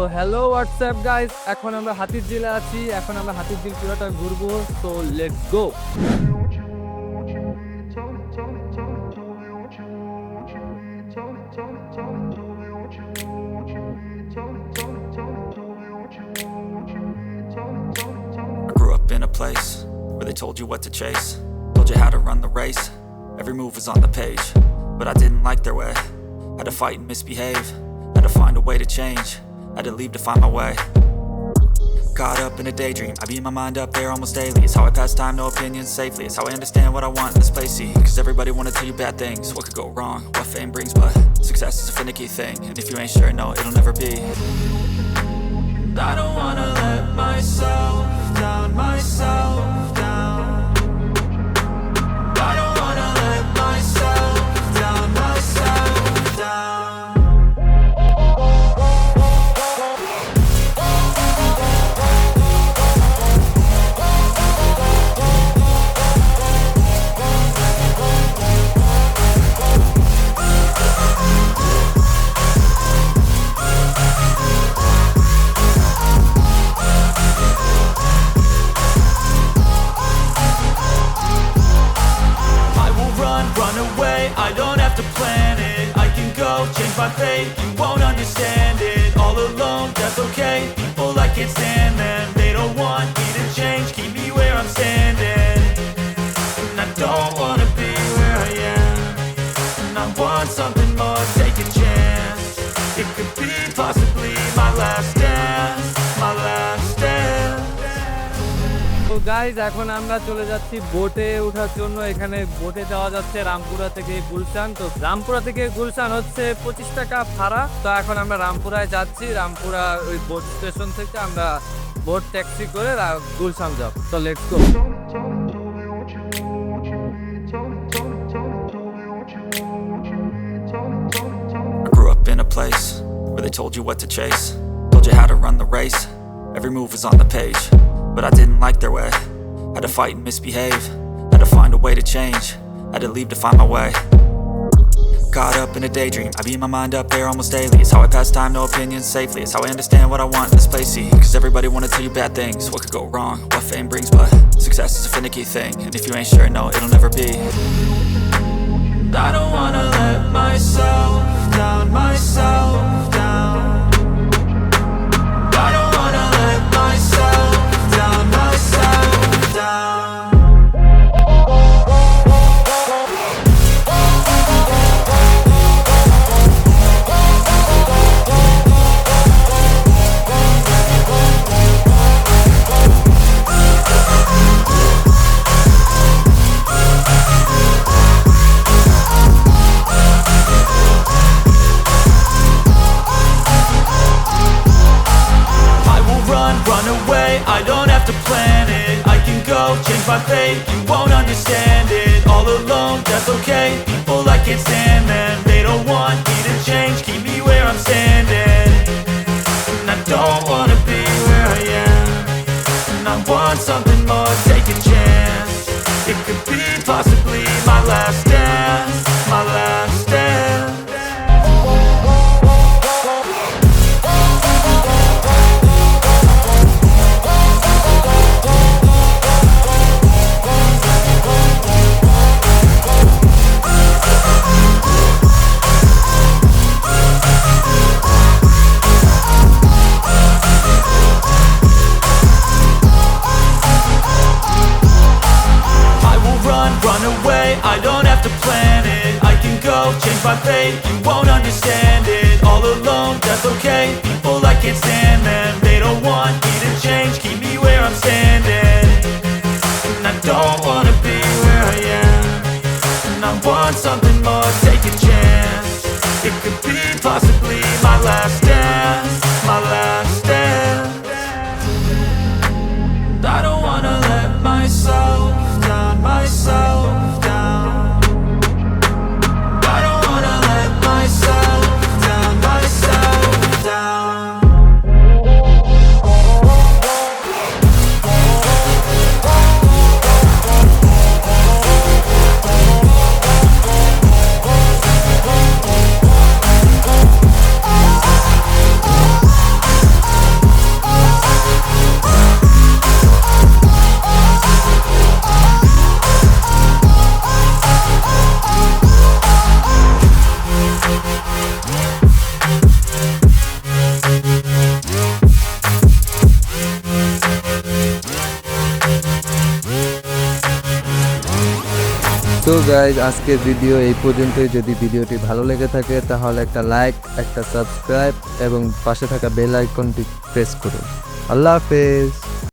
তো hello WhatsApp guys, এখন আমরা হাতিরঝিলে আছি। এখন আমরা হাতিরঝিল পুরোটা ঘুরবো, তো let's go. I grew up in a place where they told you what to chase, told you how to run the race, every move was on the page. But I didn't like their way, had to fight and misbehave, had to find a way to change, had to leave to find my way. Caught up in a daydream, I beat my mind up there almost daily. It's how I pass time, no opinions safely. It's how I understand what I want in this place, see. Cause everybody wanna tell you bad things, what could go wrong, what fame brings. But success is a finicky thing, and if you ain't sure, no, it'll never be. I don't wanna let myself down, myself down. I don't wanna let myself down, myself down. Run away, I don't have to plan it. I can go, change my fate, you won't understand it. All alone, that's okay, people I can't stand them. They don't want me to change, keep me where I'm standing. And I don't wanna be where I am, and I want something more, take a chance. It could be possibly my last dance, my last dance. তো guys, এখন আমরা চলে যাচ্ছি বোটে ওঠার জন্য। এখানে বোটে যাওয়া যাচ্ছে রামপুরা থেকে গুলশান। তো রামপুরা থেকে গুলশান হচ্ছে 25 টাকা ভাড়া। তো এখন আমরা রামপুরায় যাচ্ছি। রামপুরা ওই বোট স্টেশন থেকে আমরা বোট ট্যাক্সি করে গুলশান যাব। তো let's go. I grew up in a place where they told you what to chase, told you how to run the race, every move was on the page. But I didn't like their way, had to fight and misbehave, had to find a way to change, had to leave to find my way. Caught up in a daydream, I beat my mind up there almost daily. It's how I pass time, no opinions safely. It's how I understand what I want in this place, see. Cause everybody wanna tell you bad things, what could go wrong, what fame brings. But success is a finicky thing, and if you ain't sure, no, it'll never be. I don't wanna let myself down, myself down. I don't wanna let myself down, myself down. Run away, I don't have to plan it. I can go, change my fate, you won't understand it. All alone, that's okay, people I can't stand them. They don't want me to change, keep me where I'm standing. And I don't wanna be where I am, and I want something more, take a chance. It could be possibly my last dance, my last dance. Run away, I don't have to plan it. I can go, change my fate, you won't understand it. All alone, that's okay, people I can't stand them. They don't want me to change, keep me where I'm standing. And I don't wanna be where I am, and I want something more, take a chance. It could be possibly my last dance, my last dance. I don't wanna let myself down, myself down. I don't wanna let myself down, myself down. তো guys আজকের video এই পর্যন্তই। যদি ভিডিওটি ভালো লেগে থাকে তাহলে একটা লাইক, একটা সাবস্ক্রাইব এবং পাশে থাকা বেল আইকনটি প্রেস করুন। আল্লাহ হাফেজ।